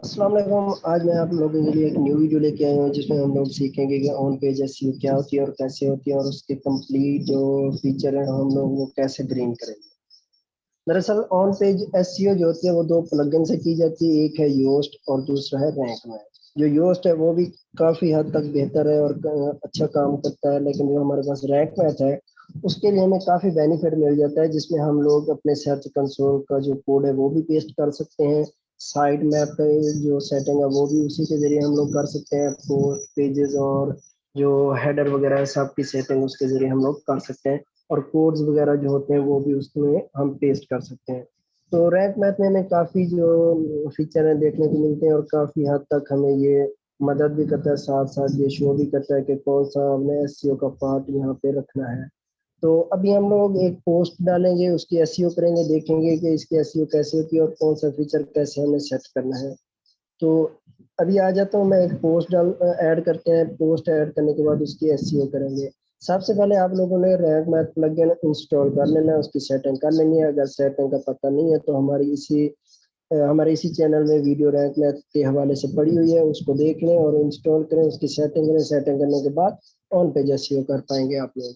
अस्सलाम वालेकुम। आज मैं आप लोगों के लिए एक न्यू वीडियो लेके आया हूँ जिसमें हम लोग सीखेंगे कि ऑन पेज एसईओ क्या होती है और कैसे होती है और उसके कंप्लीट जो फीचर है हम लोग वो कैसे ग्रीन करेंगे। दरअसल ऑन पेज एसईओ जो होती है वो दो प्लगइन से की जाती है, एक है योस्ट और दूसरा है रैंक मैथ। जो योस्ट है वो भी काफ़ी हद तक बेहतर है और अच्छा काम करता है, लेकिन जो हमारे पास रैंक मैथ है उसके लिए हमें काफ़ी बेनिफिट मिल जाता है, जिसमें हम लोग अपने सर्च कंसोल का जो कोड है वो भी पेस्ट कर सकते हैं। साइड मैप का जो सेटिंग है वो भी उसी के जरिए हम लोग कर सकते हैं। पोस्ट पेजेस और जो हेडर वगैरह है सब की सेटिंग उसके जरिए हम लोग कर सकते हैं और कोड्स वगैरह जो होते हैं वो भी उसमें हम पेस्ट कर सकते हैं। तो रैंक मैथ में हमें काफ़ी जो फीचर हैं देखने को मिलते हैं और काफ़ी हद तक हमें ये मदद भी करता है, साथ साथ ये शो भी करता है कि कौन सा हमने एसईओ का पार्ट यहाँ पे रखना है। तो अभी हम लोग एक पोस्ट डालेंगे, उसकी एसईओ करेंगे, देखेंगे कि इसकी एसईओ कैसे होती है और कौन सा फीचर कैसे हमें सेट करना है। तो अभी आ जाता हूँ मैं, एक पोस्ट डाल ऐड करते हैं। पोस्ट ऐड करने के बाद उसकी एसईओ करेंगे। सबसे पहले आप लोगों ने रैंक मैथ प्लगइन इंस्टॉल कर लेना है, उसकी सेटिंग कर लेनी है। अगर सेटिंग का पता नहीं है तो हमारे इसी चैनल में वीडियो रैंक मैथ के हवाले से पड़ी हुई है, उसको देख लें और इंस्टॉल करें, उसकी सेटिंग करें। सेटिंग करने के बाद ऑन पेज एसईओ कर पाएंगे आप लोग।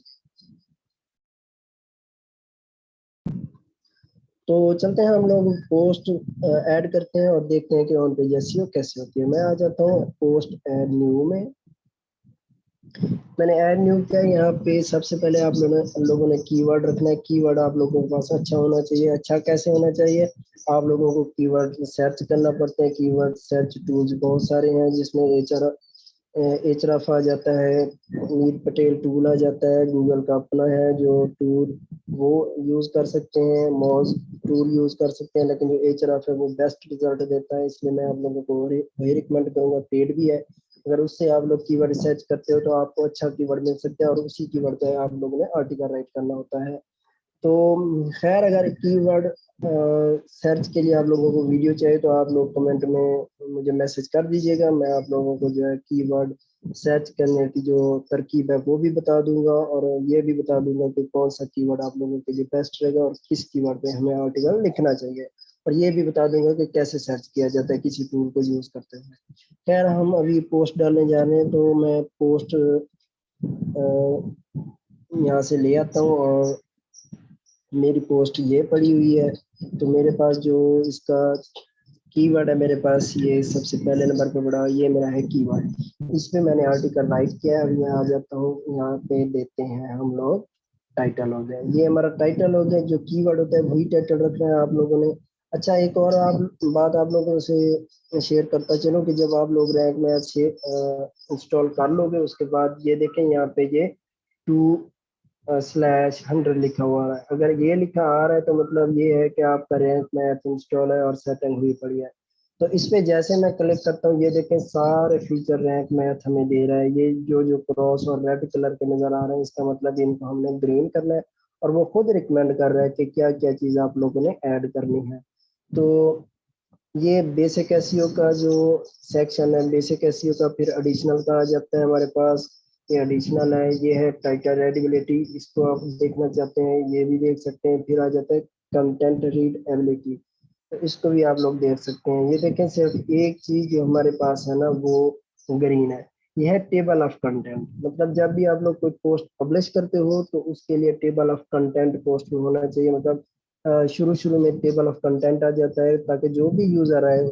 तो चलते हैं हम लोग पोस्ट ऐड करते हैं और देखते हैं कि ऑन पेज एसईओ कैसे होती है। मैं आ जाता हूँ पोस्ट ऐड न्यू में। मैंने ऐड न्यू किया। यहाँ पे सबसे पहले आप लोगों ने कीवर्ड रखना है। कीवर्ड आप लोगों के पास अच्छा होना चाहिए। अच्छा कैसे होना चाहिए? आप लोगों को कीवर्ड सर्च करना पड़ते हैं। कीवर्ड सर्च टूल्स बहुत सारे हैं, जिसमें एचरफ आ जाता है, मीर पटेल टूल आ जाता है, गूगल का अपना है जो टूल वो यूज़ कर सकते हैं, मॉज टूल यूज़ कर सकते हैं। लेकिन जो एचरफ है वो बेस्ट रिजल्ट देता है, इसलिए मैं आप लोगों को वही रिकमेंड करूँगा। पेड भी है, अगर उससे आप लोग कीवर्ड सर्च करते हो तो आपको अच्छा कीवर्ड मिल सकता है और उसी कीवर्ड पे आप लोगों ने आर्टिकल राइट करना होता है। तो खैर, अगर कीवर्ड सर्च के लिए आप लोगों को वीडियो चाहिए तो आप लोग कमेंट में मुझे मैसेज कर दीजिएगा। मैं आप लोगों को जो है कीवर्ड सर्च करने की जो तरकीब है वो भी बता दूंगा और ये भी बता दूंगा कि कौन सा कीवर्ड आप लोगों के लिए बेस्ट रहेगा और किस कीवर्ड पे हमें आर्टिकल लिखना चाहिए। और ये भी बता दूंगा कि कैसे सर्च किया जाता है किसी टूल को यूज़ करते हुए। खैर, हम अभी पोस्ट डालने जा रहे हैं, तो मैं पोस्ट यहाँ से ले आता हूँ और मेरी पोस्ट ये पड़ी हुई है। तो मेरे पास जो इसका कीवर्ड है, मेरे पास ये सबसे पहले नंबर पे पड़ा, ये मेरा है कीवर्ड। इस पे मैंने आर्टिकल राइट किया है। अभी मैं आ जाता हूँ, यहाँ पे देते हैं हम लोग टाइटल हो गया। ये हमारा टाइटल हो गया। जो कीवर्ड होता है वही टाइटल रखना है आप लोगों ने। अच्छा, एक और बात आप लोगों से शेयर करता चलो कि जब आप लोग रैंक मैथ से इंस्टॉल कर लोगे उसके बाद ये देखें यहाँ पे ये 2/100 लिखा हुआ है। अगर ये लिखा आ रहा है तो मतलब ये है कि आपका रैंक मैथ इंस्टॉल है और सेटिंग हुई पड़ी है। तो इस पे जैसे मैं क्लिक करता हूँ, ये देखें सारे फीचर रैंक मैथ हमें दे रहा है। ये जो जो क्रॉस और रेड कलर के नजर आ रहे हैं इसका मतलब इनको हमने ग्रीन करना है और वो खुद रिकमेंड कर रहा है कि क्या क्या चीज़ आप लोगों ने ऐड करनी है। तो ये बेसिक एसईओ का जो सेक्शन है, बेसिक एसईओ का फिर एडिशनल का आ जाता है हमारे पास। ये एडिशनल है, ये है टाइटल रीडेबिलिटी, इसको आप देखना चाहते हैं ये भी देख सकते हैं। फिर आ जाता है कंटेंट रीड एबिलिटी, तो इसको भी आप लोग देख सकते हैं। ये देखें, सिर्फ एक चीज जो हमारे पास है ना वो ग्रीन है, यह है टेबल ऑफ कंटेंट। मतलब जब भी आप लोग कोई पोस्ट पब्लिश करते हो तो उसके लिए टेबल ऑफ कंटेंट पोस्ट में होना चाहिए। मतलब शुरू शुरू में टेबल ऑफ कंटेंट आ जाता है ताकि जो भी यूजर आए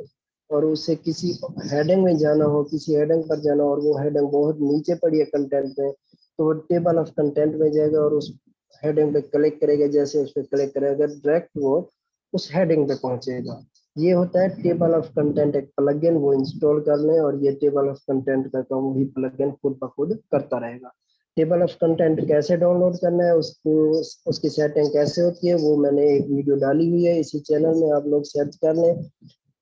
और उसे किसी हेडिंग में जाना हो, किसी हेडिंग पर जाना हो और वो हेडिंग बहुत नीचे पड़ी है कंटेंट में, तो वो टेबल ऑफ कंटेंट में जाएगा और उस हेडिंग पे क्लिक करेगा। जैसे उस पर क्लिक करेगा डायरेक्ट वो उस हेडिंग पे पहुंचेगा। ये होता है टेबल ऑफ कंटेंट, एक प्लगइन, वो इंस्टॉल कर लें और ये टेबल ऑफ कंटेंट का काम वही प्लगइन खुद ब खुद करता रहेगा। टेबल ऑफ कंटेंट कैसे डाउनलोड करना है, उसको उसकी सेटिंग कैसे होती है वो मैंने एक वीडियो डाली हुई है इसी चैनल में, आप लोग सर्च कर लें।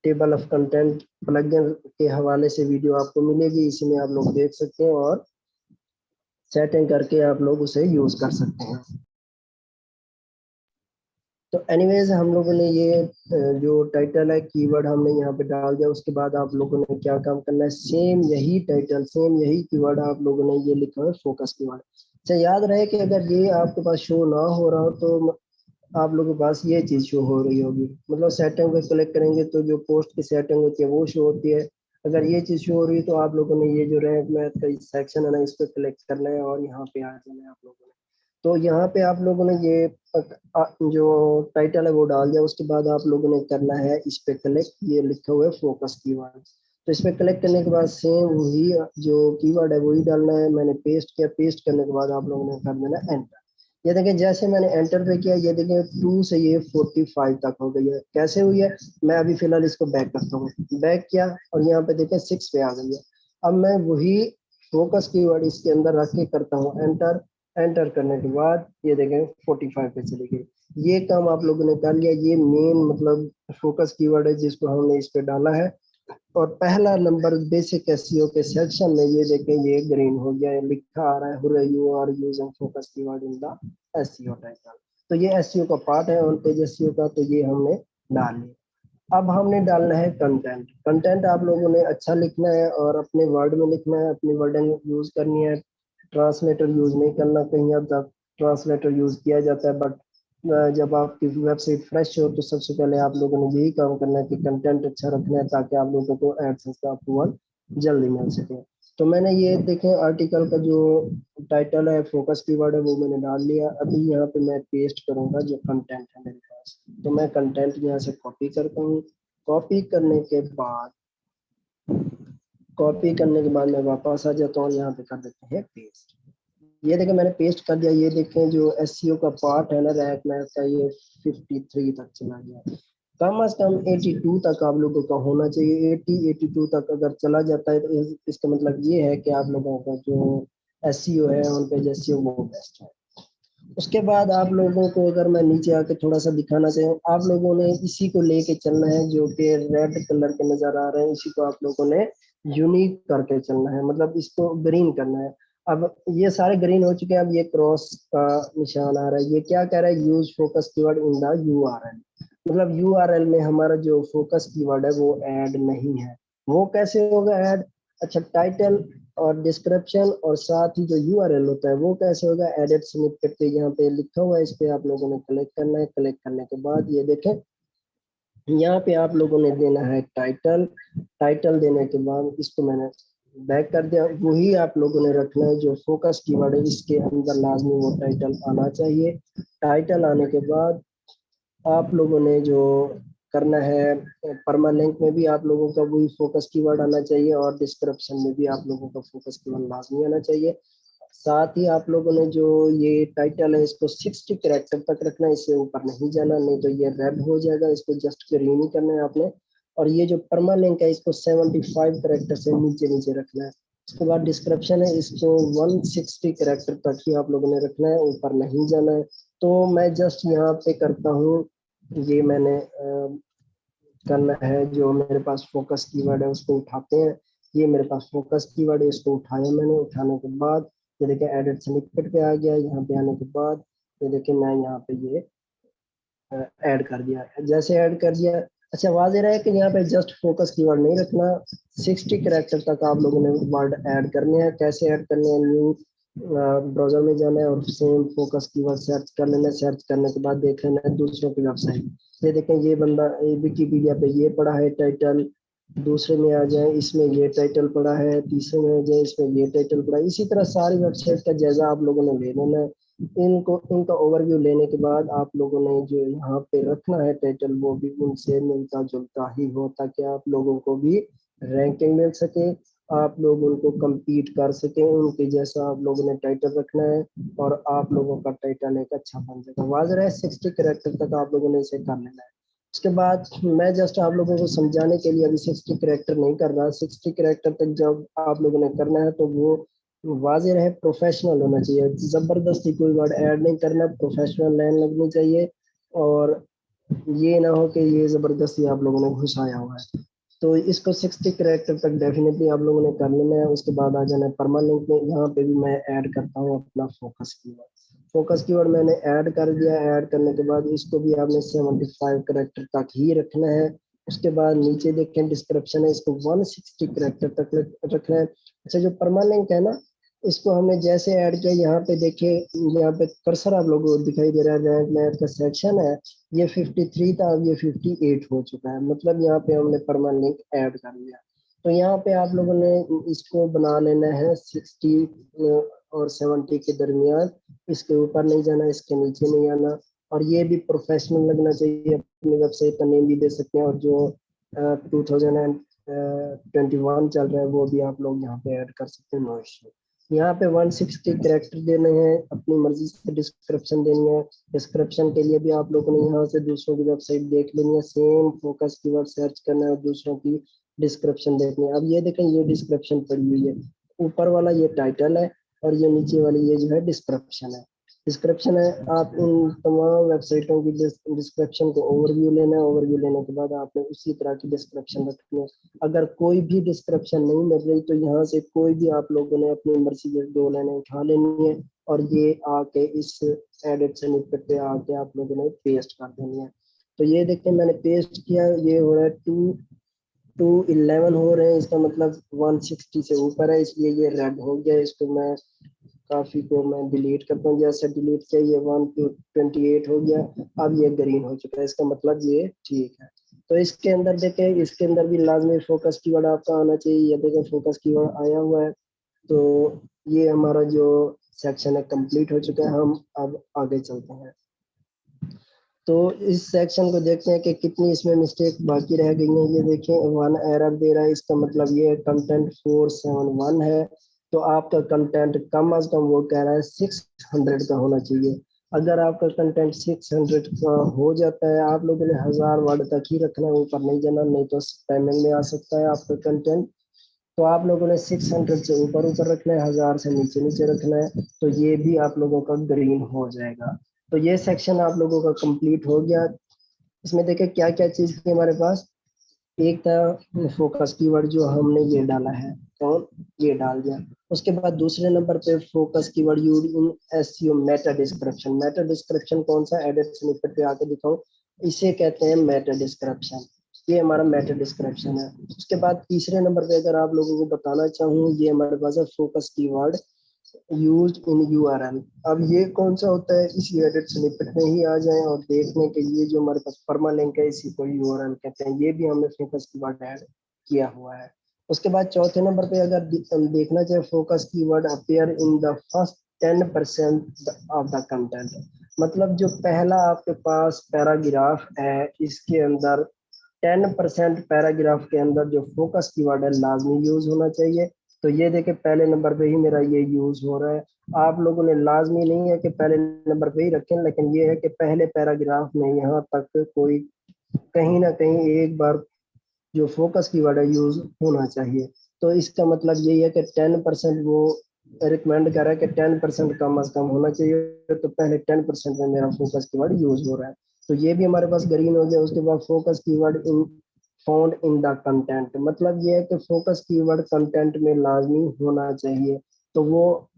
टेबल ऑफ कंटेंट प्लगइन के हवाले से वीडियो आपको मिलेगी, इसी में आप लोग देख सकते हैं और सेटिंग करके आप लोग उसे यूज कर सकते हैं। तो एनीवेज, हम लोगों ने ये जो टाइटल है कीवर्ड हमने यहाँ पे डाल दिया। उसके बाद आप लोगों ने क्या काम करना है, सेम यही टाइटल सेम यही कीवर्ड आप लोगों ने ये लिखा है फोकस कीवर्ड। अच्छा, याद रहे कि अगर ये आपके पास शो ना हो रहा हो तो आप लोगों के पास ये चीज शो हो रही होगी। मतलब सेटिंग पे क्लिक करेंगे तो जो पोस्ट की सेटिंग होती है वो शो होती है। अगर ये चीज शो हो रही है तो आप लोगों ने ये जो रैंक मैथ का सेक्शन है ना, इस पे क्लिक करना है और यहाँ पे आ जाना है आप लोगों ने। तो यहाँ पे आप लोगों ने ये जो टाइटल है वो डाल दिया। उसके बाद आप लोगों ने करना है इस पे क्लिक, ये लिखा हुआ है फोकस कीवर्ड। तो इस पे क्लिक करने के बाद सेम वही जो कीवर्ड है वही डालना है। मैंने पेस्ट किया, पेस्ट करने के बाद आप लोगों ने कर देना एंटर। ये देखिए जैसे मैंने एंटर पे किया, ये देखिए 2 से ये 45 तक हो गई है। कैसे हुई है, मैं अभी फिलहाल इसको बैक करता हूँ। बैक किया और यहाँ पे देखिए 6 पे आ गई है। अब मैं वही फोकस कीवर्ड इसके अंदर रख के करता हूँ एंटर। एंटर करने के बाद ये देखें 45 पे चली गई। ये काम आप लोगों ने कर लिया। ये मेन मतलब फोकस कीवर्ड है जिसको हमने इस पे डाला है। और पहला नंबर बेसिक एसईओ के सेक्शन में ये देखें ये ग्रीन हो गया, लिखा आ रहा है hurray you are using focus keyword in the SEO title. तो ये एसईओ का पार्ट है ऑन पेज एसईओ का, तो ये हमने डाल लिया। अब हमने डालना है कंटेंट। कंटेंट आप लोगों ने अच्छा लिखना है और अपने वर्ड में लिखना है, अपनी वर्डिंग यूज करनी है। ट्रांसलेटर यूज नहीं करना। कहीं अब तक ट्रांसलेटर यूज किया जाता है, बट जब आपकी वेबसाइट फ्रेश हो तो सबसे पहले आप लोगों ने यही काम करना है कि कंटेंट अच्छा रखना है ताकि आप लोगों को एडसेंस का अप्रूवल जल्दी मिल सके। तो मैंने ये देखें आर्टिकल का जो टाइटल है फोकस कीवर्ड है वो मैंने डाल लिया। अभी यहाँ पे मैं पेस्ट करूंगा जो कंटेंट है मेरे पास। तो मैं कंटेंट यहाँ से कॉपी करता हूँ। कॉपी करने के बाद मैं वापस आ जाता हूँ, यहाँ पे कर देते हैं पेस्ट। ये देखें मैंने पेस्ट कर दिया। ये देखें जो एसईओ का पार्ट है ना रैंक मैथ का, ये 53 तक चला गया। कम से कम 82 तक आप लोगों का होना चाहिए। 82 तक अगर चला जाता है तो इसका मतलब ये है कि आप लोगों का जो एसईओ है उन पे एसईओ वो बेस्ट है। उसके बाद आप लोगों को अगर मैं नीचे आके थोड़ा सा दिखाना चाहूँ, आप लोगों ने इसी को लेके चलना है जो कि रेड कलर के नजर आ रहे हैं। इसी को आप लोगों ने यूनिक करके चलना है, मतलब इसको ग्रीन करना है। अब ये सारे ग्रीन हो चुके हैं। अब ये क्रॉस का निशान आ रहा है। ये क्या कह रहा है, use focus keyword in the URL. मतलब यूआरएल में हमारा जो फोकस कीवर्ड है वो ऐड नहीं है। वो कैसे होगा ऐड, अच्छा टाइटल और डिस्क्रिप्शन और साथ ही जो यूआरएल होता है वो कैसे होगा, एडिट स्निपेट पे यहाँ पे लिखा हुआ है। इस पे आप लोगों ने क्लिक करना है। क्लिक करने के बाद ये देखें यहाँ पे आप लोगों ने देना है टाइटल। टाइटल देने के बाद इसको मैंने बैक कर दिया। वही आप लोगों ने रखना है जो फोकस कीवर्ड है इसके अंदर लाजमी वो टाइटल आना चाहिए। टाइटल आने के बाद आप लोगों ने जो करना है, परमानेंट में भी आप लोगों का वही फोकस कीवर्ड आना चाहिए और डिस्क्रिप्शन में भी आप लोगों का फोकस कीवर्ड लाजमी आना चाहिए। साथ ही आप लोगों ने जो ये टाइटल है इसको 60 कैरेक्टर तक रखना है, इससे ऊपर नहीं जाना, नहीं तो ये रेड हो जाएगा। इसको जस्ट ग्रीन ही करना है आपने। और ये जो परमानेंट है इसको 75 कैरेक्टर से नीचे नीचे रखना है। उसके बाद डिस्क्रिप्शन है, इसको 160 कैरेक्टर तक ही आप लोगों ने रखना है, ऊपर नहीं जाना है। तो मैं जस्ट यहाँ पे करता हूँ, ये मैंने करना है जो मेरे पास फोकस कीवर्ड है उसको उठाते हैं। ये मेरे पास फोकस कीवर्ड है, इसको उठाया मैंने। उठाने के बाद ये देखिए एडिट स्निपेट पे आ गया। यहाँ पे आने के बाद ये देखिए मैं यहाँ पे ये ऐड कर दिया। जैसे ऐड कर दिया, अच्छा वाज़ेह रहा है कि यहाँ पे जस्ट फोकस कीवर्ड नहीं रखना, 60 कैरेक्टर तक आप लोगों ने वर्ड ऐड करने हैं। कैसे ऐड करने हैं, न्यू ब्राउजर में जाना है और सेम फोकस कीवर्ड सर्च कर लेना है। सर्च करने के बाद देख लेना है दूसरों की वेबसाइट। ये देखें ये बंदा विकिपीडिया पे ये पढ़ा है टाइटल, दूसरे में आ जाए इसमें ये टाइटल पड़ा है, तीसरे में आ जाए इसमें ये टाइटल पड़ा है। इसी तरह सारी वेबसाइट का जायजा आप लोगों ने ले लेना है। इनका ओवरव्यू लेने के बाद आप लोगों ने जो यहाँ पे रखना है टाइटल वो भी उनसे मिलता जुलता ही हो ताकि आप लोगों को भी रैंकिंग मिल सके, आप लोग उनको compete कर सकें। उनके जैसा आप लोगों ने टाइटल रखना है और आप लोगों का टाइटल एक अच्छा बन जाएगा। वाज़ेह है 60 कैरेक्टर तक आप लोगों ने इसे कर लेना है। उसके बाद मैं जस्ट आप लोगों को समझाने के लिए अभी 60 कैरेक्टर नहीं कर रहा। 60 कैरेक्टर तक जब आप लोगों ने करना है तो वो वाज़ेह रहे प्रोफेशनल होना चाहिए। जबरदस्ती कोई वर्ड ऐड नहीं करना, प्रोफेशनल लाइन लगनी चाहिए। और ये ना हो कि ये जबरदस्ती आप लोगों ने घुसाया हुआ है। तो इसको 60 कैरेक्टर तक डेफिनेटली आप लोगों ने कर लेना है। उसके बाद आ जाना है परमानेंट में। यहाँ पे भी मैं ऐड करता हूँ अपना फोकस कीवर्ड। फोकस कीवर्ड मैंने ऐड कर दिया। ऐड करने के बाद इसको भी आपने 75 कैरेक्टर तक ही रखना है। उसके बाद नीचे देखें डिस्क्रिप्शन है, इसको 160 कैरेक्टर तक रखना है। अच्छा जो परमानेंट है ना, इसको हमने जैसे ऐड किया, यहाँ पे देखिए, यहाँ पे कर्सर आप लोगों को दिखाई दे रहा है, रैंक मैथ का सेक्शन है, ये 53 था, अब ये 58 हो चुका है, मतलब यहाँ पे हमने परमानेंट लिंक ऐड कर लिया। तो यहाँ पे आप लोगों ने इसको बना लेना है 60 और 70 के दरमियान, इसके ऊपर नहीं जाना, इसके नीचे नहीं आना, और ये भी प्रोफेशनल लगना चाहिए, अपनी वेबसाइट का नेम भी दे सकते हैं, और जो 2021 चल रहा है वो भी आप लोग यहाँ पे ऐड कर सकते हैं, नो इश्यू। यहाँ पे 160 कैरेक्टर देने हैं, अपनी मर्जी से डिस्क्रिप्शन देनी है। डिस्क्रिप्शन के लिए भी आप लोगों ने यहाँ से दूसरों की वेबसाइट देख लेनी है, सेम फोकस कीवर्ड सर्च करना है और दूसरों की डिस्क्रिप्शन देखनी है। अब ये देखें, ये डिस्क्रिप्शन पड़ी हुई है, ऊपर वाला ये टाइटल है और ये नीचे वाली ये जो है डिस्क्रिप्शन है। डिस्क्रिप्शन है, आप इन तमाम वेबसाइटों की डिस्क्रिप्शन को ओवरव्यू लेना है, ओवरव्यू लेने के बाद आपने उसी तरह की डिस्क्रिप्शन रखनी है। अगर कोई भी डिस्क्रिप्शन नहीं मिल रही तो यहाँ से कोई भी आप लोगों ने अपनी मर्जी से 2 लाइनें उठा लेनी है और ये आके इस एडिट स्निपेट पे आके आप लोगों ने पेस्ट कर देनी है। तो ये देखिए मैंने पेस्ट किया, ये हो रहा है 211 हो रहे हैं, इसका मतलब 160 से ऊपर है, इसलिए ये रेड हो गया। इसको मैं काफी को मैं डिलीट करता हूँ, जैसे डिलीट किया ये 128 हो गया, अब ये ग्रीन हो चुका है, इसका मतलब ये ठीक है। तो इसके अंदर देखें, इसके अंदर भी लाजमी फोकस कीवर्ड आपका आना चाहिए, ये देखें फोकस कीवर्ड आया हुआ है। तो ये हमारा जो सेक्शन है कंप्लीट हो चुका है, हम अब आगे चलते हैं। तो इस सेक्शन को देखते हैं कि कितनी इसमें मिस्टेक बाकी रह गई हैं। ये देखें 1 एरर दे रहा है, इसका मतलब ये कंटेंट 471 है, तो आपका कंटेंट कम अज कम वो कह रहा है 600 का होना चाहिए। अगर आपका कंटेंट 600 का हो जाता है, आप लोगों ने 1000 वर्ड तक ही रखना है, ऊपर नहीं जाना, नहीं तो स्पैमिंग में आ सकता है आपका कंटेंट। तो आप लोगों ने 600 से ऊपर ऊपर रखना है, 1000 से नीचे नीचे रखना है, तो ये भी आप लोगों का ग्रीन हो जाएगा। तो ये सेक्शन आप लोगों का कंप्लीट हो गया। इसमें देखें क्या क्या चीज थी हमारे पास। एक था फोकस कीवर्ड, जो हमने ये डाला है, तो ये डाल दिया। उसके बाद दूसरे नंबर पे focus keyword use in SEO Meta description. Meta description कौन सा, एडिट स्निपेट पे आके दिखाऊं, इसे कहते हैं मेटा डिस्क्रिप्शन। ये हमारा मेटा डिस्क्रिप्शन है। उसके बाद तीसरे नंबर पे अगर आप लोगों को बताना चाहूँ, ये हमारे पास है focus keyword use in URL. अब ये कौन सा होता है, इसी एडिट स्निपेट में ही आ जाए और देखने के लिए जो हमारे पास परमालिंक है, इसी को यूआरएल कहते हैं, ये भी हमने फोकस कीवर्ड ऐड किया हुआ है। उसके बाद चौथे नंबर पे अगर हम देखना चाहे, focus keyword appear in the first 10% of the content. मतलब जो पहला आपके पास पैराग्राफ है, इसके अंदर 10% पैराग्राफ के अंदर जो फोकस कीवर्ड है लाजमी यूज होना चाहिए। तो ये देखे पहले नंबर पे ही मेरा ये यूज हो रहा है। आप लोगों ने लाजमी नहीं है कि पहले नंबर पे ही रखें, लेकिन ये है कि पहले पैराग्राफ में यहाँ तक कोई कहीं ना कहीं एक बार जो फोकस कीवर्ड है यूज होना चाहिए। तो इसका मतलब यही है कि 10% वो रिकमेंड कर रहा है कि 10% कम अज कम होना चाहिए, तो पहले 10% में मेरा फोकस कीवर्ड यूज हो रहा है, तो ये भी हमारे पास ग्रीन हो गया। उसके बाद focus keyword in found in the content, मतलब ये है कि फोकस कीवर्ड कंटेंट में लाजमी होना चाहिए। तो वो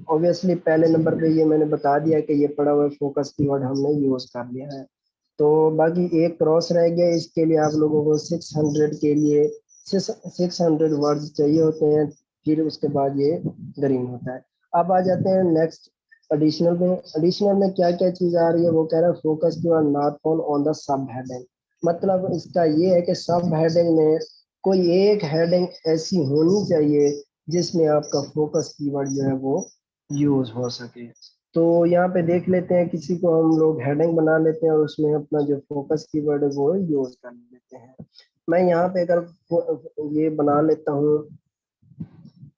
ऑब्वियसली पहले नंबर पे ये मैंने बता दिया कि ये पड़ा हुआ फोकस कीवर्ड हमने यूज कर लिया है। तो बाकी एक क्रॉस रह गया, इसके लिए आप लोगों को 600 के लिए 600 वर्ड्स चाहिए होते हैं, फिर उसके बाद ये ग्रीन होता है। अब आ जाते हैं नेक्स्ट एडिशनल में। एडिशनल में क्या क्या चीज आ रही है, वो कह रहा है focus keyword not found on the sub heading. मतलब इसका ये है कि सब हेडिंग में कोई एक हेडिंग ऐसी होनी चाहिए जिसमें आपका फोकस कीवर्ड जो है वो यूज हो सके। तो यहाँ पे देख लेते हैं, किसी को हम लोग हेडिंग बना लेते हैं और उसमें अपना जो फोकस कीवर्ड है वो यूज कर लेते हैं। मैं यहाँ पे अगर ये बना लेता हूँ,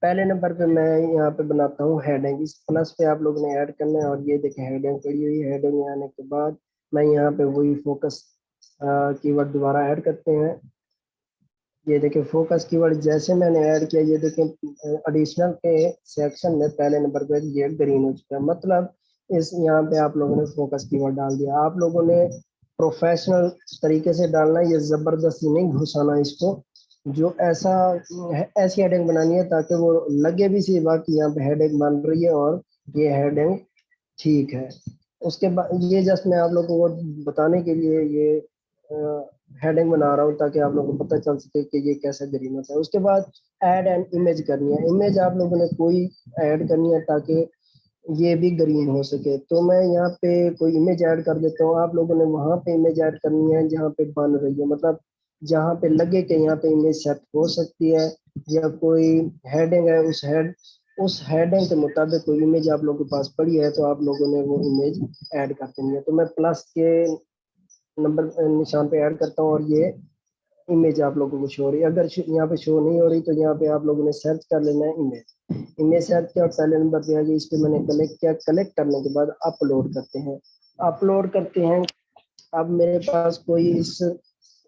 पहले नंबर पे मैं यहाँ पे बनाता हूँ हेडिंग, इस प्लस पे आप लोगों ने ऐड करना है, और ये देखें हेडिंग पड़ी हुई है। हेडिंग आने के बाद मैं यहाँ पे वही फोकस कीवर्ड दोबारा ऐड करते हैं। ये देखें फोकस कीवर्ड जैसे मैंने ऐड किया, ये देखें एडिशनल के सेक्शन में पहले नंबर पे ये ग्रीन हो चुका है। मतलब इस यहाँ पे आप लोगों ने फोकस कीवर्ड डाल दिया। आप लोगों ने प्रोफेशनल तरीके से डालना है, ये जबरदस्ती नहीं घुसाना इसको। जो ऐसा ऐसी हेडिंग बनानी है ताकि वो लगे भी सी बात कि यहाँ पे हेडिंग बन रही है और ये हेडिंग ठीक है। उसके बाद ये जस्ट मैं आप लोगों को बताने के लिए ये हेडिंग बना रहा हूँ ताकि आप लोगों को पता चल सके कि ये कैसा ग्रीन होता है। उसके बाद ऐड एन इमेज करनी है, इमेज आप लोगों ने कोई ऐड करनी है ताकि ये भी ग्रीन हो सके। तो मैं यहाँ पे कोई इमेज ऐड कर देता हूँ, आप लोगों ने वहां पे इमेज ऐड करनी है जहाँ पे बन रही है, मतलब जहाँ पे लगे कि यहाँ पे इमेज सेट हो सकती है, या कोई हेडिंग है उस हेडिंग के मुताबिक कोई इमेज आप लोगों के पास पड़ी है तो आप लोगों ने वो इमेज ऐड कर देनी है। तो मैं प्लस के नंबर निशान पे ऐड करता हूँ और ये इमेज आप लोगों को शो हो रही है। अगर यहाँ पे शो नहीं हो रही तो यहाँ पे आप लोगों ने सर्च कर लेना है इमेज सर्च किया और पहले नंबर पे आ गई, इस पे मैंने कलेक्ट किया, कलेक्ट करने के बाद अपलोड करते हैं। अब मेरे पास कोई इस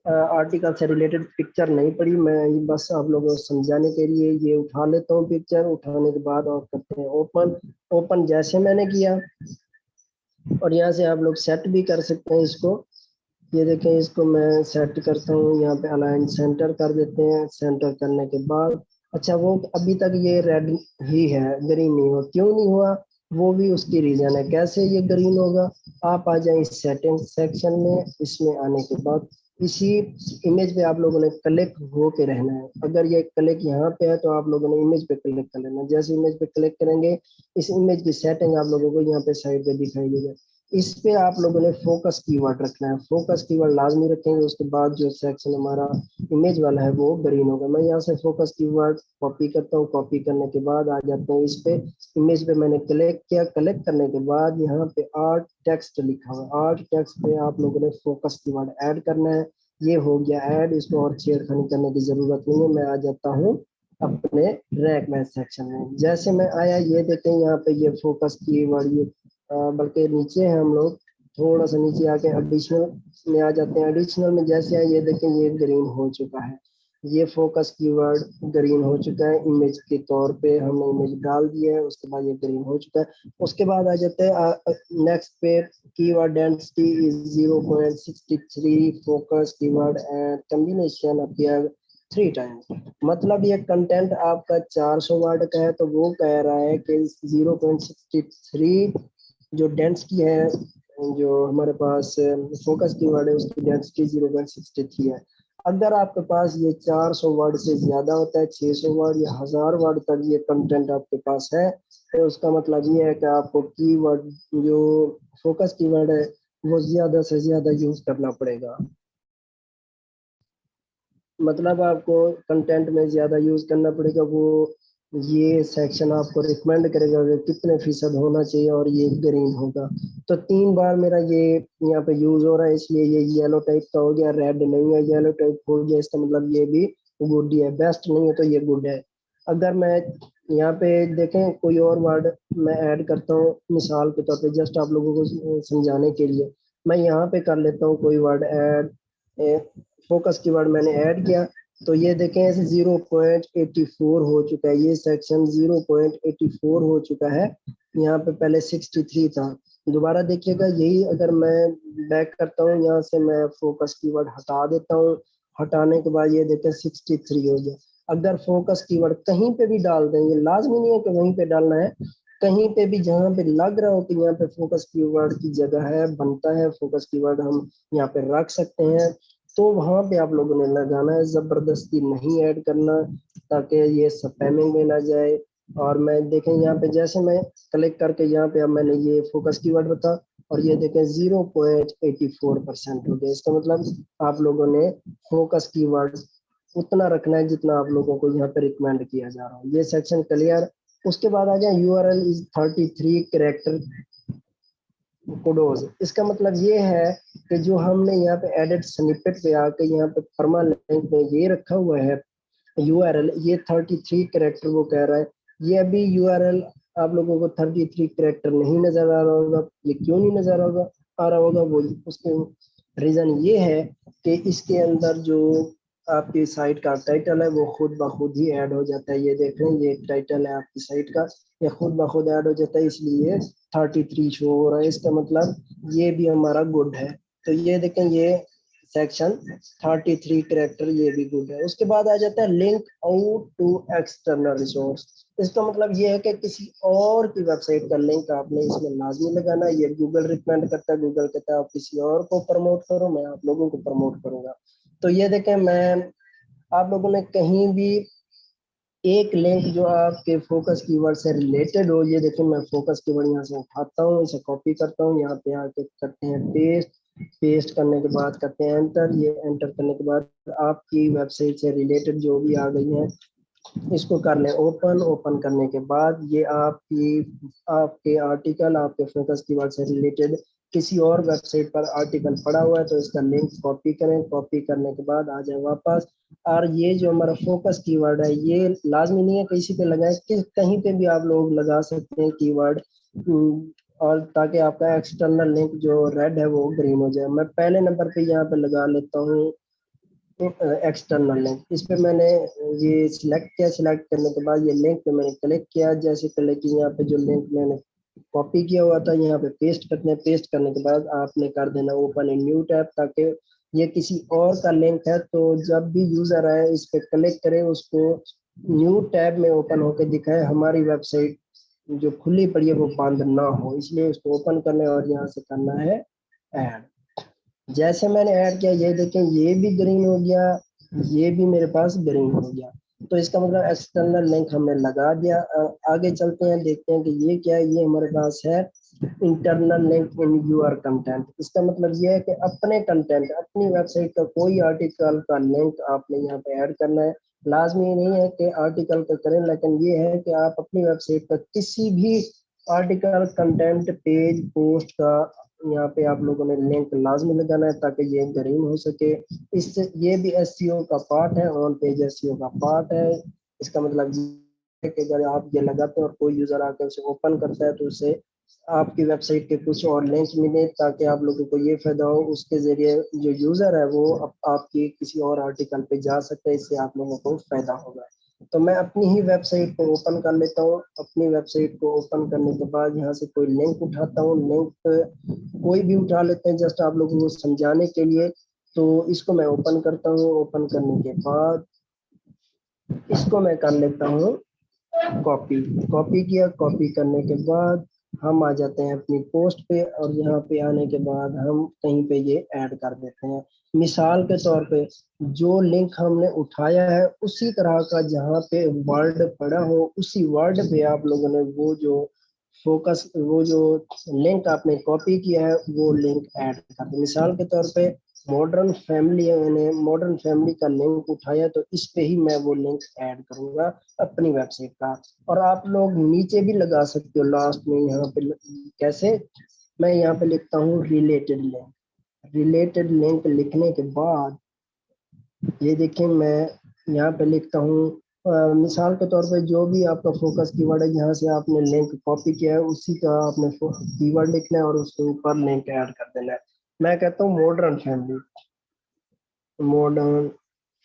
आर्टिकल से रिलेटेड पिक्चर नहीं पड़ी, मैं बस आप लोगों को समझाने के लिए ये उठा लेता हूँ पिक्चर, उठाने के बाद और करते हैं ओपन। ओपन जैसे मैंने किया और यहाँ से आप लोग सेट भी कर सकते हैं इसको। ये देखें, इसको मैं सेट करता हूँ, यहाँ पे अलाइन सेंटर कर देते हैं। सेंटर करने के बाद अच्छा, वो अभी तक ये रेड ही है, ग्रीन नहीं हुआ, क्यों नहीं हुआ वो भी उसकी रीजन है। कैसे ये ग्रीन होगा, आप आ जाए इस सेटिंग सेक्शन में, इसमें आने के बाद इसी इमेज पे आप लोगों ने क्लिक हो के रहना है। अगर ये क्लिक यहाँ पे है तो आप लोगों ने इमेज पे क्लिक कर लेना है। जैसे इमेज पे क्लिक करेंगे इस इमेज की सेटिंग आप लोगों को यहाँ पे साइड पे दिखाई देगा। इस पे आप लोगों ने फोकस कीवर्ड रखना है, फोकस कीवर्ड लाजमी रखेंगे, उसके बाद जो सेक्शन हमारा इमेज वाला है वो ग्रीन होगा। मैं यहाँ से फोकस कीवर्ड कॉपी करता हूँ, कॉपी करने के बाद आ जाते हैं इस पे इमेज पे, मैंने कलेक्ट किया, कलेक्ट करने के बाद यहाँ पे आर्ट टेक्स्ट लिखा हुआ है, आर्ट टेक्स्ट पे आप लोगों ने फोकस कीवर्ड ऐड करना है। ये हो गया ऐड, इसको और छेड़खानी करने की जरूरत नहीं है। मैं आ जाता हूँ अपने रैंक मैच सेक्शन में। जैसे मैं आया ये देखें यहाँ पे ये फोकस कीवर्ड, ये बल्कि नीचे है, हम लोग थोड़ा सा नीचे आके एडिशनल में आ जाते हैं। एडिशनल में जैसे आए ये देखें ये ग्रीन हो चुका है, ये फोकस कीवर्ड ग्रीन हो चुका है। इमेज के तौर पे हमने इमेज डाल दिया है, उसके बाद ये ग्रीन हो चुका है। उसके बाद आ जाते हैं नेक्स्ट पे, keyword density is 0.63, focus keyword and combination appear 3 times. मतलब ये कंटेंट आपका 400 वर्ड का है तो वो कह रहा है कि 0.63 जो डेंसिटी है, जो हमारे पास फोकस कीवर्ड है उसकी डेंसिटी 0.63 है। अगर आपके पास ये 400 वर्ड से ज्यादा होता है, 600 वर्ड या 1000 वर्ड तक ये कंटेंट आपके पास है, तो उसका मतलब ये है कि आपको कीवर्ड जो फोकस कीवर्ड है वो ज्यादा से ज्यादा यूज करना पड़ेगा। मतलब आपको कंटेंट में ज्यादा यूज करना पड़ेगा। वो ये सेक्शन आपको रिकमेंड करेगा कि कितने फीसद होना चाहिए और ये ग्रीन होगा। तो 3 बार मेरा ये यहाँ पे यूज हो रहा है, इसलिए ये येलो टाइप का हो गया, रेड नहीं है, येलो टाइप हो गया। इसका मतलब ये भी गुड ही है, बेस्ट नहीं है तो ये गुड है। अगर मैं यहाँ पे देखें कोई और वर्ड मैं ऐड करता हूँ मिसाल के तौर पे, जस्ट आप लोगों को समझाने के लिए मैं यहाँ पे कर लेता हूँ कोई वर्ड ऐड, फोकस कीवर्ड मैंने ऐड किया तो ये देखें 0.84 हो चुका है, ये सेक्शन 0.84 हो चुका है। यहाँ पे पहले 63 था। दोबारा देखिएगा, यही अगर मैं बैक करता हूँ यहाँ से, मैं फोकस कीवर्ड हटा देता हूँ, हटाने के बाद ये देखें 63 हो गया। अगर फोकस कीवर्ड कहीं पे भी डाल दें, ये लाजमी नहीं है कि वहीं पे डालना है, कहीं पे भी जहाँ पे लग रहा हो कि यहाँ पे फोकस कीवर्ड की जगह है, बनता है फोकस कीवर्ड, हम यहाँ पे रख सकते हैं, तो वहां पे आप लोगों ने लगाना है, जबरदस्ती नहीं ऐड करना ताकि ये स्पैमिंग में ना जाए। और मैं देखें यहाँ पे जैसे मैं क्लिक करके यहाँ पे अब मैंने ये फोकस कीवर्ड रखा और ये देखें 0.84% हो गया। इसका मतलब आप लोगों ने फोकस कीवर्ड उतना रखना है जितना आप लोगों को यहाँ पे रिकमेंड किया जा रहा है। ये सेक्शन क्लियर। उसके बाद आ जाए यूआरएल इज 33 कैरेक्टर कोडोज। इसका मतलब ये है कि जो हमने यहाँ पे एडिट स्निपेट पे आके यहाँ पे परमानेंट में ये रखा हुआ है यूआरएल, ये 33 कैरेक्टर वो कह रहा है। ये अभी यूआरएल आप लोगों को 33 कैरेक्टर नहीं नजर आ रहा होगा। ये क्यों नहीं नजर आ रहा होगा, वो उसके रीजन ये है कि इसके अंदर जो आपकी साइट का टाइटल है वो खुद ब खुद ही ऐड हो जाता है। ये देख रहे हैं, ये टाइटल है आपकी साइट का, ये खुद ब खुद ऐड हो जाता है, इसलिए 33 शो हो रहा है। इसका मतलब ये भी हमारा गुड है। तो ये देखें, ये सेक्शन 33 कैरेक्टर ये भी गुड है। उसके बाद आ जाता है link out to external resource. इसका मतलब ये है कि किसी और की वेबसाइट का लिंक आपने इसमें लाजमी लगाना है। ये गूगल रिकमेंड करता है, गूगल कहता है आप किसी और को प्रमोट करो, मैं आप लोगों को प्रमोट करूंगा। तो ये देखें, मैं आप लोगों ने कहीं भी एक लिंक जो आपके फोकस कीवर्ड से रिलेटेड हो, ये देखिए मैं फोकस कीवर्ड यहाँ से उठाता हूँ, इसे कॉपी करता हूँ, यहाँ पे आके करते हैं पेस्ट। पेस्ट करने के बाद करते हैं एंटर। ये एंटर करने के बाद आपकी वेबसाइट से रिलेटेड जो भी आ गई है इसको कर लें ओपन। ओपन करने के बाद ये आपके आर्टिकल आपके फोकस कीवर्ड से रिलेटेड किसी और वेबसाइट पर आर्टिकल पड़ा हुआ है तो इसका लिंक कॉपी करें। कॉपी करने के बाद आ जाए वापस। और ये जो हमारा फोकस कीवर्ड है ये लाजमी नहीं है किसी पे लगाएं, कि कहीं पे भी आप लोग लगा सकते हैं कीवर्ड, और ताकि आपका एक्सटर्नल लिंक जो रेड है वो ग्रीन हो जाए। मैं पहले नंबर पे यहाँ पे लगा लेता हूँ एक्सटर्नल लिंक। इस पे मैंने ये सिलेक्ट किया। सिलेक्ट करने के बाद ये लिंक पे मैंने क्लिक किया। जैसे क्लिक किया, यहाँ पे जो लिंक मैंने कॉपी किया हुआ था यहाँ पे पेस्ट करते हैं। पेस्ट करने के बाद आपने कर देना ओपन इन न्यू टैब, ताकि ये किसी और का लिंक है तो जब भी यूजर आए इस पे क्लिक करे उसको न्यू टैब में ओपन होकर दिखाए, हमारी वेबसाइट जो खुली पड़ी है वो बंद ना हो। इसलिए इसको ओपन करना है और यहाँ से करना है ऐड। जैसे मैंने ऐड किया, ये देखें ये भी ग्रीन हो गया, ये भी मेरे पास ग्रीन हो गया। तो इसका मतलब एक्सटर्नल लिंक हमने लगा दिया। आगे चलते हैं, देखते हैं कि ये क्या है। ये हमारे पास है internal link in your content. इसका मतलब ये है कि अपने कंटेंट, अपनी वेबसाइट का कोई आर्टिकल का लिंक आपने यहाँ पे ऐड करना है। लाजमी नहीं है कि आर्टिकल का करें, लेकिन ये है कि आप अपनी वेबसाइट का किसी भी आर्टिकल, कंटेंट, पेज, पोस्ट का यहाँ पे आप लोगों ने लिंक लाजमी लगाना है ताकि ये ग्रीन हो सके। इससे ये भी एसईओ का पार्ट है, ऑन पेज एसईओ का पार्ट है। इसका मतलब ये है कि अगर आप ये लगाते हैं और कोई यूजर आकर उसे ओपन करता है तो उसे आपकी वेबसाइट के कुछ और लिंक मिले, ताकि आप लोगों को ये फायदा हो, उसके जरिए जो यूजर है वो आपकी किसी और आर्टिकल पे जा सकता है। इससे आप लोगों को फायदा होगा। तो मैं अपनी ही वेबसाइट को ओपन कर लेता हूँ। अपनी वेबसाइट को ओपन करने के बाद यहाँ से कोई लिंक उठाता हूँ। लिंक कोई भी उठा लेते हैं जस्ट आप लोगों को समझाने के लिए। तो इसको मैं ओपन करता हूँ। ओपन करने के बाद इसको मैं कर लेता हूँ कॉपी। कॉपी किया। कॉपी करने के बाद हम आ जाते हैं अपनी पोस्ट पे, और यहाँ पे आने के बाद हम कहीं पे ये ऐड कर देते हैं। मिसाल के तौर पे जो लिंक हमने उठाया है उसी तरह का जहाँ पे वर्ड पड़ा हो उसी वर्ड पे आप लोगों ने वो जो लिंक आपने कॉपी किया है वो लिंक ऐड कर दे। मिसाल के तौर पे मॉडर्न फैमिली है, मैंने मॉडर्न फैमिली का लिंक उठाया तो इस पे ही मैं वो लिंक ऐड करूंगा अपनी वेबसाइट का। और आप लोग नीचे भी लगा सकते हो लास्ट में। यहाँ पे कैसे, मैं यहाँ पे लिखता हूँ रिलेटेड लिंक। रिलेटेड लिंक लिखने के बाद ये देखिए मैं यहाँ पे लिखता हूँ मिसाल के तौर पे जो भी आपका फोकस कीवर्ड है जहाँ से आपने लिंक कॉपी किया है उसी का आपने कीवर्ड लिखना है और उसके ऊपर लिंक ऐड कर देना है। मैं कहता हूँ मॉडर्न फैमिली। मॉडर्न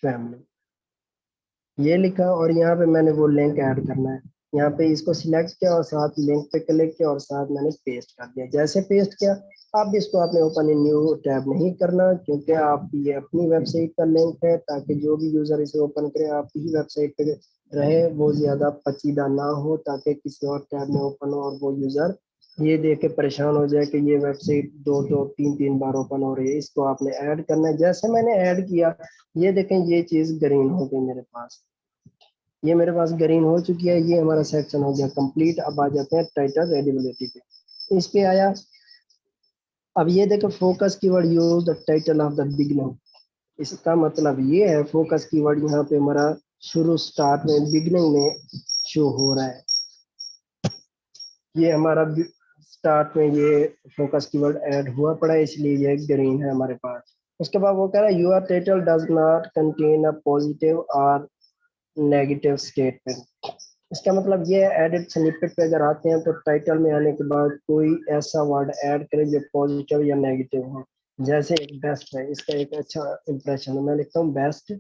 फैमिली ये लिखा और यहाँ पे मैंने वो लिंक ऐड करना है। यहाँ पे इसको सिलेक्ट किया और साथ लिंक पे क्लिक किया और साथ मैंने पेस्ट कर दिया। जैसे पेस्ट किया, अब इसको आपने ओपन इन न्यू टैब नहीं करना, क्योंकि आप ये अपनी वेबसाइट का लिंक है, ताकि जो भी यूजर इसे ओपन करे आपकी ही वेबसाइट पे रहे, वो ज्यादा पचीदा ना हो, ताकि किसी और टैब में ओपन हो और वो यूजर ये देख के परेशान हो जाए कि ये वेबसाइट दो दो तीन तीन बार ओपन हो रही है। इसको आपने ऐड करना है। जैसे मैंने ऐड किया, ये देखें ये चीज ग्रीन हो गई मेरे पास। ये मेरे पास ग्रीन हो चुकी है। ये हमारा सेक्शन हो गया कंप्लीट। अब आ जाते हैं टाइटल रीडेबिलिटी पे। इस पे आया। अब ये देखो focus keyword use the title of the beginning. इसका मतलब ये है फोकस कीवर्ड यहाँ पे हमारा शुरू स्टार्ट में बिगनिंग में शो हो रहा है। ये हमारा स्टार्ट में ये फोकस कीवर्ड ऐड हुआ पड़ा है, इसलिए ये ग्रीन है हमारे पास। उसके बाद वो कह रहा है your title does not contain a positive और नेगेटिव स्टेटमेंट। इसका मतलब ये एडिट स्निपेट पे अगर आते हैं तो टाइटल में आने के बाद कोई ऐसा वर्ड ऐड करें जो पॉजिटिव या नेगेटिव हो। जैसे एक बेस्ट है, इसका एक अच्छा इंप्रेशन है, मैं लिखता हूँ बेस्ट।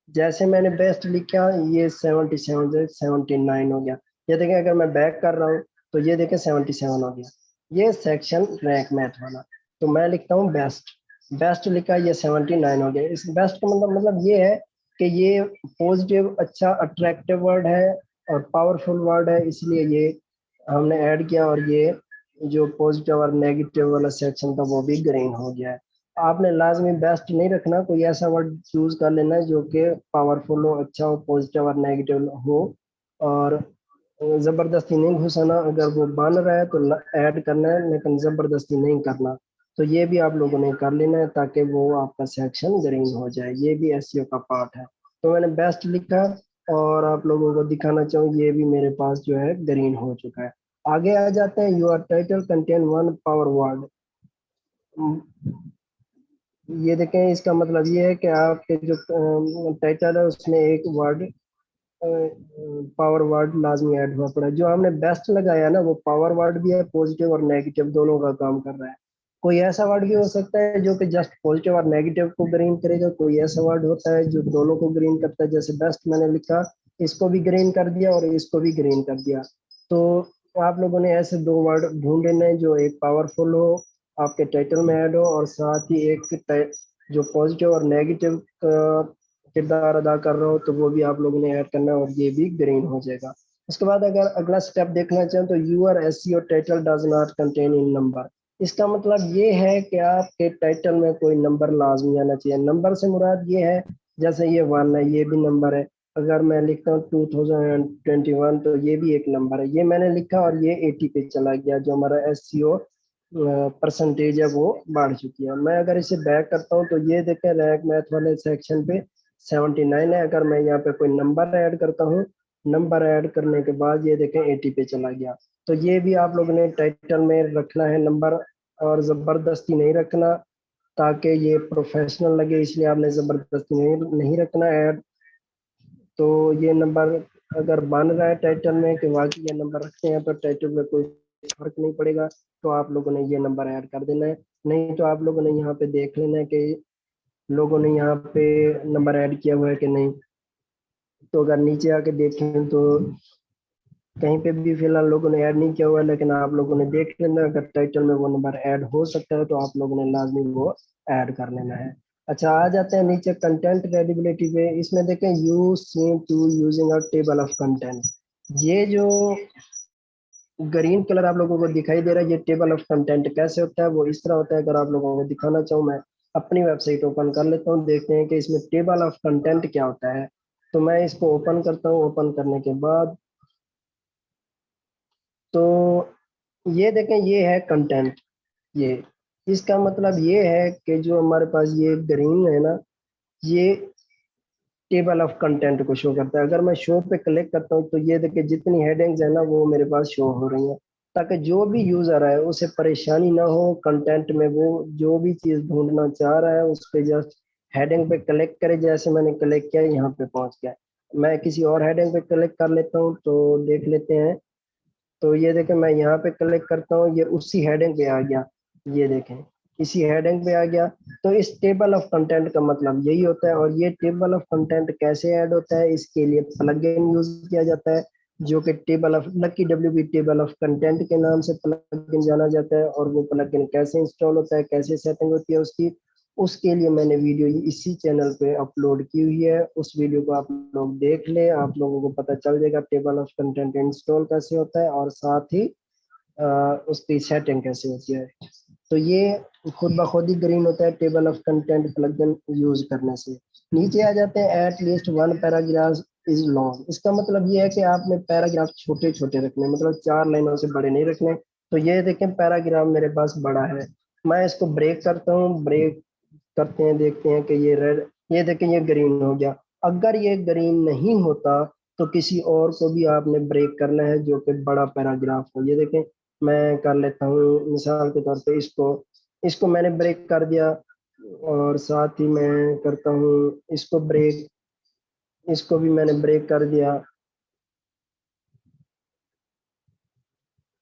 जैसे मैंने बेस्ट लिखा ये 77 से 79 हो गया। ये देखें अगर मैं बैक कर रहा हूँ तो ये देखें 77 हो गया। ये सेक्शन रैंक मैथ वाला। तो मैं लिखता हूँ बेस्ट। बेस्ट लिखा ये 79 हो गया। इस बेस्ट का मतलब ये है कि ये पॉजिटिव, अच्छा, अट्रैक्टिव वर्ड है और पावरफुल वर्ड है, इसलिए ये हमने ऐड किया। और ये जो पॉजिटिव और नेगेटिव वाला सेक्शन था वो भी ग्रीन हो गया है। आपने लाजमी बेस्ट नहीं रखना, कोई ऐसा वर्ड चूज कर लेना है जो कि पावरफुल हो, अच्छा हो, पॉजिटिव और नेगेटिव हो। और जबरदस्ती नहीं घुसाना, अगर वो बन रहा है तो ऐड करना है, लेकिन जबरदस्ती नहीं करना। तो ये भी आप लोगों ने कर लेना है ताकि वो आपका सेक्शन ग्रीन हो जाए, ये भी एसईओ का पार्ट है। तो मैंने बेस्ट लिखा और आप लोगों को दिखाना चाहूँ ये भी मेरे पास जो है ग्रीन हो चुका है। आगे आ जाते हैं, your title contain one power word. ये देखें, इसका मतलब ये है कि आपके जो टाइटल है उसमें एक वर्ड पावर वर्ड लाजमी ऐड हुआ पड़ा है। जो हमने बेस्ट लगाया ना वो पावर वर्ड भी है, पॉजिटिव और नेगेटिव दोनों का काम कर रहा है। कोई ऐसा वर्ड भी हो सकता है जो कि जस्ट पॉजिटिव और नेगेटिव को ग्रीन करेगा, कोई ऐसा वर्ड होता है जो दोनों को ग्रीन करता है। जैसे बेस्ट मैंने लिखा, इसको भी ग्रीन कर दिया और इसको भी ग्रीन कर दिया। तो आप लोगों ने ऐसे दो वर्ड ढूंढने हैं जो एक पावरफुल हो, आपके टाइटल में ऐड हो, और साथ ही एक जो पॉजिटिव और नेगेटिव किरदार अदा कर रहा हो, तो वो भी आप लोगों ने ऐड करना है और ये भी ग्रीन हो जाएगा। उसके बाद अगर अगला स्टेप देखना चाहें तो your SEO title does not contain in number. इसका मतलब ये है कि आपके टाइटल में कोई नंबर लाजमी आना चाहिए। नंबर से मुराद ये है, जैसे ये 1 है, ये भी नंबर है। अगर मैं लिखता हूँ 2021 तो ये भी एक नंबर है। ये मैंने लिखा और ये 80 पे चला गया, जो हमारा एसईओ परसेंटेज है वो बढ़ चुकी है। मैं अगर इसे बैक करता हूँ तो ये देखें, रैंक मैथ वाले सेक्शन पे 79 है। अगर मैं यहाँ पे कोई नंबर ऐड करता हूँ, नंबर ऐड करने के बाद ये देखें 80 पे चला गया। तो ये भी आप लोगों ने टाइटल में रखना है नंबर, और ज़बरदस्ती नहीं रखना ताकि ये प्रोफेशनल लगे, इसलिए आपने ज़बरदस्ती नहीं रखना ऐड। तो ये नंबर अगर बन रहा है टाइटल में कि वाकई ये नंबर रखते हैं तो टाइटल में कोई फर्क नहीं पड़ेगा, तो आप लोगों ने ये नंबर ऐड कर देना है। नहीं तो आप लोगों ने यहाँ पे देख लेना है कि लोगों ने यहाँ पे नंबर ऐड किया हुआ है कि नहीं। तो अगर नीचे आके देखें तो कहीं पे भी फिलहाल लोगों ने ऐड नहीं किया हुआ है, लेकिन आप लोगों ने देख लेना, अगर टाइटल में वो नंबर ऐड हो सकता है तो आप लोगों ने लाजमी वो ऐड कर लेना है। अच्छा, आ जाते हैं नीचे कंटेंट क्रेडिबिलिटी पे। इसमें देखें, you seem to using a table of content. ये जो ग्रीन कलर आप लोगों को दिखाई दे रहा है, ये टेबल ऑफ कंटेंट कैसे होता है, वो इस तरह होता है। अगर आप लोगों को दिखाना चाहूँ, मैं अपनी वेबसाइट ओपन कर लेता हूँ, देखते हैं कि इसमें टेबल ऑफ कंटेंट क्या होता है। तो मैं इसको ओपन करता हूँ। ओपन करने के बाद तो ये देखें, ये है कंटेंट। ये इसका मतलब ये है कि जो हमारे पास ये ग्रीन है ना, ये टेबल ऑफ कंटेंट को शो करता है। अगर मैं शो पे क्लिक करता हूँ तो ये देखिए जितनी हेडिंग्स है ना वो मेरे पास शो हो रही हैं, ताकि जो भी यूजर है उसे परेशानी ना हो कंटेंट में। वो जो भी चीज ढूंढना चाह रहा है उस पे जस्ट हेडिंग पे क्लिक करे, जैसे मैंने क्लिक किया यहाँ पे पहुंच गया। मैं किसी और हेडिंग पे क्लिक कर लेता हूँ तो देख लेते हैं। तो ये देखें, मैं यहाँ पे क्लिक करता हूँ, ये उसी हेडिंग पे आ गया। ये देखें, इसी हेडिंग पे आ गया। तो इस टेबल ऑफ कंटेंट का मतलब यही होता है। और ये टेबल ऑफ कंटेंट कैसे ऐड होता है, इसके लिए प्लगइन यूज किया जाता है, जो कि table of lucky WP table of content के नाम से प्लगइन जाना जाता है। और वो प्लगइन कैसे इंस्टॉल होता है, कैसे सेटिंग होती है उसकी, उसके लिए मैंने वीडियो इसी चैनल पे अपलोड की हुई है। उस वीडियो को आप लोग देख लें, आप लोगों को पता चल जाएगा टेबल ऑफ कंटेंट इंस्टॉल कैसे होता है और साथ ही उसकी सेटिंग कैसे होती है। तो ये खुद ब खुद ही ग्रीन होता है table of content plugin use करने से। नीचे आ जाते हैं, at least one paragraph is long. इसका मतलब ये है कि आपने पैराग्राफ छोटे छोटे रखने, मतलब 4 लाइनों से बड़े नहीं रखने। तो ये देखें, पैराग्राफ मेरे पास बड़ा है, मैं इसको ब्रेक करता हूँ। ब्रेक करते हैं, देखते हैं कि ये रेड, ये देखें ये ग्रीन हो गया। अगर ये ग्रीन नहीं होता तो किसी और को भी आपने ब्रेक करना है जो कि बड़ा पैराग्राफ हो। ये देखें, मैं कर लेता हूँ मिसाल के तौर पे, इसको इसको मैंने ब्रेक कर दिया। और साथ ही मैं करता हूँ इसको ब्रेक, इसको भी मैंने ब्रेक कर दिया।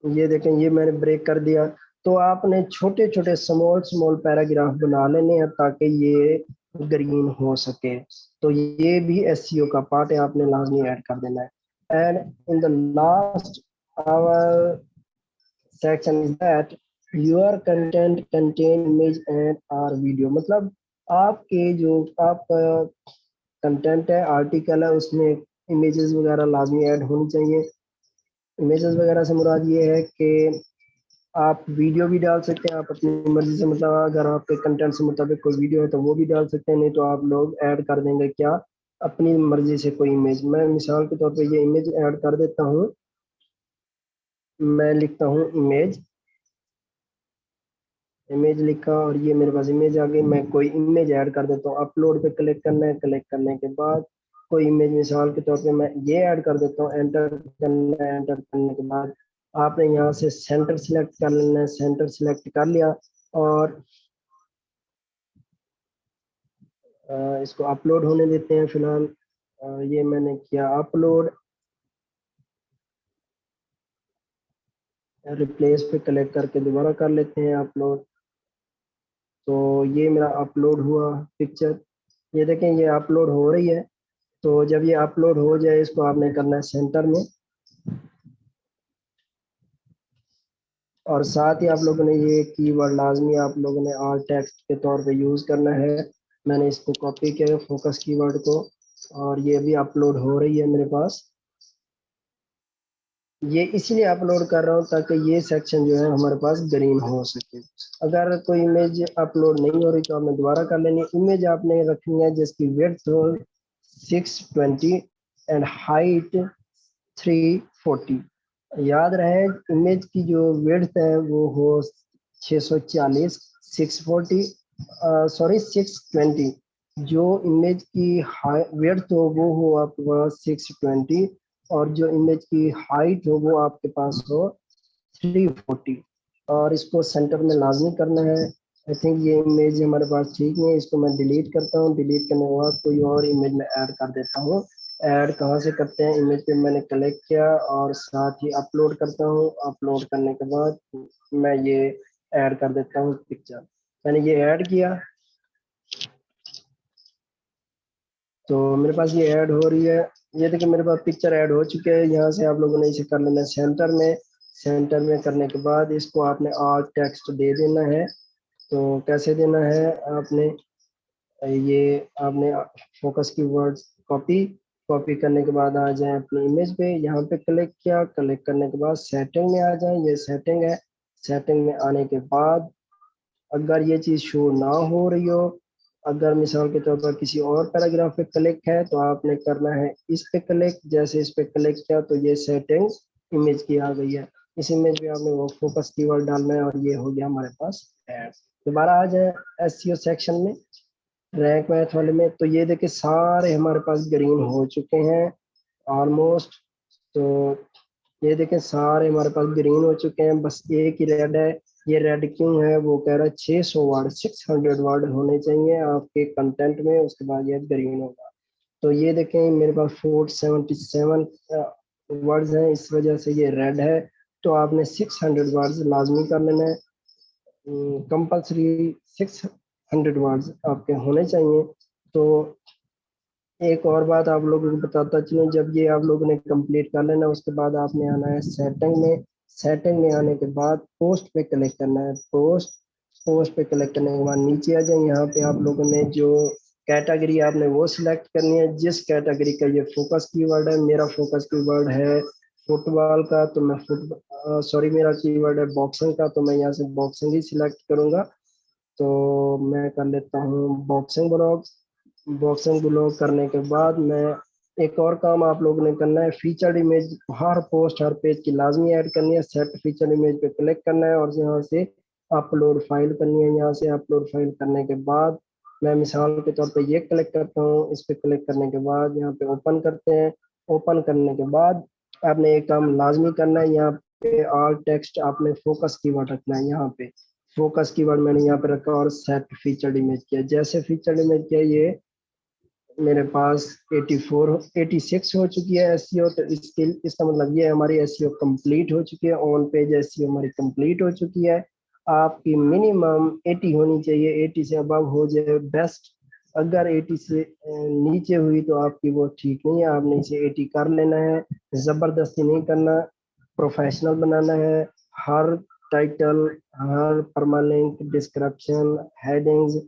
ये देखें, ये मैंने ब्रेक कर दिया। तो आपने छोटे छोटे स्मॉल स्मॉल पैराग्राफ बना लेने हैं ताकि ये ग्रीन हो सके। तो ये भी एसईओ का पार्ट है, आपने लाजमी ऐड कर देना है। And in the last our section is that your content contain image and or video. मतलब आपके जो आपका कंटेंट है, आर्टिकल है, उसमें इमेजेस वगैरह लाजमी ऐड होनी चाहिए। इमेजेस वगैरह से मुराद ये है कि आप वीडियो भी डाल सकते हैं, आप अपनी मर्जी से, मतलब अगर आपके कंटेंट से मुताबिक कोई वीडियो है तो वो भी डाल सकते हैं, नहीं तो आप लोग ऐड कर देंगे क्या, अपनी मर्जी से कोई इमेज। मैं मिसाल के तौर पे ये इमेज ऐड कर देता हूँ। मैं लिखता हूँ इमेज, इमेज लिखा और ये मेरे पास इमेज आ गई। मैं कोई इमेज ऐड कर देता हूँ, अपलोड पे क्लिक करना है, क्लिक करने के बाद कोई इमेज मिसाल के तौर पे मैं ये ऐड कर देता हूँ, एंटर करना है, एंटर करने के बाद आपने यहाँ से सेंटर सिलेक्ट कर लेना है, सेंटर सिलेक्ट कर लिया और इसको अपलोड होने देते हैं फिलहाल। ये मैंने किया अपलोड, रिप्लेस पे क्लिक करके दोबारा कर लेते हैं अपलोड। तो ये मेरा अपलोड हुआ पिक्चर, ये देखें ये अपलोड हो रही है। तो जब ये अपलोड हो जाए इसको आपने करना है सेंटर में, और साथ ही आप लोगों ने ये कीवर्ड लाजमी आप लोगों ने आल टेक्स्ट के तौर पे यूज़ करना है। मैंने इसको कॉपी किया फोकस कीवर्ड को, और ये भी अपलोड हो रही है मेरे पास। ये इसलिए अपलोड कर रहा हूँ ताकि ये सेक्शन जो है हमारे पास ग्रीन हो सके। अगर कोई इमेज अपलोड नहीं हो रही तो आपने दोबारा कर लेनी। इमेज आपने रखनी है जिसकी विड्थ हो 620 एंड हाइट 340। याद रहे इमेज की जो विड्थ है वो हो 640, 640 सॉरी 620। जो इमेज की विड्थ हो वो आपके पास 620, और जो इमेज की हाइट हो वो आपके पास हो 340। और इसको सेंटर में लाजमी करना है। आई थिंक ये इमेज हमारे पास ठीक नहीं है, इसको मैं डिलीट करता हूँ। डिलीट करने के बाद कोई और इमेज में ऐड कर देता हूँ। ऐड कहाँ से करते हैं, इमेज पे मैंने क्लिक किया और साथ ही अपलोड करता हूँ। अपलोड करने के बाद मैं ये ऐड कर देता हूँ पिक्चर। मैंने ये ऐड किया तो मेरे पास ये ऐड हो रही है। ये देखिए मेरे पास पिक्चर ऐड हो चुके हैं। यहाँ से आप लोगों ने इसे कर लेना है सेंटर में। सेंटर में करने के बाद इसको आपने आल टेक्स्ट दे देना है। तो कैसे देना है, आपने ये आपने फोकस की वर्ड्स कॉपी, कॉपी करने के बाद आ जाए अपनी इमेज पे, यहाँ पे क्लिक किया, क्लिक करने के बाद सेटिंग में आ जाए। ये सेटिंग है। सेटिंग में आने के बाद अगर ये चीज़ शो ना हो रही हो, अगर मिसाल के तौर पर किसी और पैराग्राफ पे क्लिक है तो आपने करना है इस पे क्लिक। जैसे इस पे क्लिक किया तो ये सेटिंग इमेज की आ गई है। इस इमेज में आपने वो फोकस कीवर्ड डालना है और ये हो गया हमारे पास ऐड। दोबारा आ जाए एसईओ सेक्शन में, रैंक मैथ वाले में। तो ये देखिए सारे हमारे पास ग्रीन हो चुके हैं ऑलमोस्ट। तो ये देखें सारे हमारे पास ग्रीन हो चुके हैं, बस एक ही रेड है। ये रेड क्यों है, वो कह रहा है 600 वर्ड, 600 वर्ड होने चाहिए आपके कंटेंट में, उसके बाद ये ग्रीन होगा। तो ये देखें मेरे पास 477 वर्ड्स हैं, इस वजह से ये रेड है। तो आपने 600 वर्ड्स लाजमी कर लेना है, कंपल्सरी 600 वर्ड्स आपके होने चाहिए। तो एक और बात आप लोगों को बताता चलूं, जब ये आप लोगों ने कंप्लीट कर लेना उसके बाद आपने आना है सेटिंग में। सेटिंग में आने के बाद पोस्ट पे क्लिक करना है। पोस्ट, पोस्ट पे क्लिक करने के बाद नीचे आ जाए। यहाँ पे आप लोगों ने जो कैटेगरी आपने वो सिलेक्ट करनी है, जिस कैटेगरी का ये फोकस कीवर्ड है। मेरा फोकस कीवर्ड है फुटबॉल का, तो मैं फुटबॉल, सॉरी मेरा कीवर्ड है बॉक्सिंग का, तो मैं यहाँ से बॉक्सिंग ही सिलेक्ट करूंगा। तो मैं कर लेता हूँ बॉक्सिंग ब्लॉग। बॉक्सिंग ब्लॉग करने के बाद मैं एक और काम आप लोगों ने करना है, फीचर्ड इमेज हर पोस्ट हर पेज की लाजमी ऐड करनी है। सेट फीचर्ड इमेज पे क्लिक करना है और यहाँ से अपलोड फाइल करनी है। यहाँ से अपलोड फाइल करने के बाद मैं मिसाल के तौर पे ये क्लिक करता हूँ। इस पे क्लिक करने के बाद यहाँ पे ओपन करते हैं। ओपन करने के बाद आपने एक काम लाजमी करना है, यहाँ पे ऑल टेक्स्ट आपने फोकस कीवर्ड रखना है। यहाँ पे फोकस कीवर्ड मैंने यहाँ पे रखा और सेट फीचर्ड इमेज किया। जैसे फीचर्ड इमेज किया ये मेरे पास 84 86 हो चुकी है एसईओ। तो इसके इसका मतलब ये हमारी एसईओ कंप्लीट हो चुकी है, ऑन पेज एसईओ हमारी कंप्लीट हो चुकी है। आपकी मिनिमम 80 होनी चाहिए, 80 से अबव हो जाए बेस्ट। अगर 80 से नीचे हुई तो आपकी वो ठीक नहीं है, आपने इसे 80 कर लेना है। ज़बरदस्ती नहीं करना, प्रोफेशनल बनाना है। हर टाइटल, हर परमानेंट डिस्क्रिप्शन, हेडिंग्स,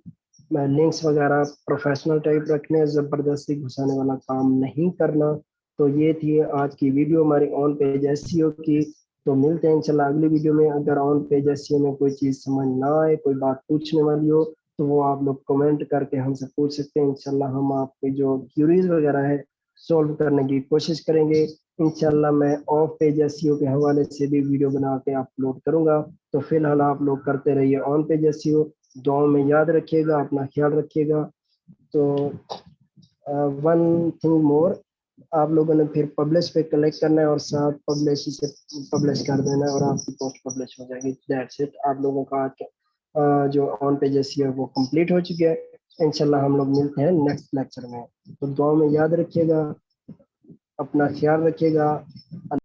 लिंक्स वगैरह प्रोफेशनल टाइप रखने हैं, ज़बरदस्ती घुसाने वाला काम नहीं करना। तो ये थी आज की वीडियो हमारी ऑन पेज एसईओ की। तो मिलते हैं इंशाल्लाह अगली वीडियो में। अगर ऑन पेज एसईओ में कोई चीज़ समझ ना आए, कोई बात पूछने वाली हो, तो वो आप लोग कमेंट करके हमसे पूछ सकते हैं। इंशाल्लाह हम आपके जो क्यूरीज वगैरह है सॉल्व करने की कोशिश करेंगे। इंशाल्लाह मैं ऑफ पेज एसईओ के हवाले से भी वीडियो बना के अपलोड करूंगा। तो फिलहाल आप लोग करते रहिए ऑन पेज एसईओ। दुआओं में याद रखिएगा, अपना ख्याल रखिएगा। तो वन थिंग मोर, आप लोगों ने फिर पब्लिश पे क्लिक करना है और साथ पब्लिश से पब्लिश कर देना है और आपकी पोस्ट पब्लिश हो जाएगी। That's it. आप लोगों का आज का जो ऑन पेजेस है वो कंप्लीट हो चुके हैं। इंशाल्लाह हम लोग मिलते हैं नेक्स्ट लेक्चर में। तो दुआ में याद रखिएगा, अपना ख्याल रखिएगा।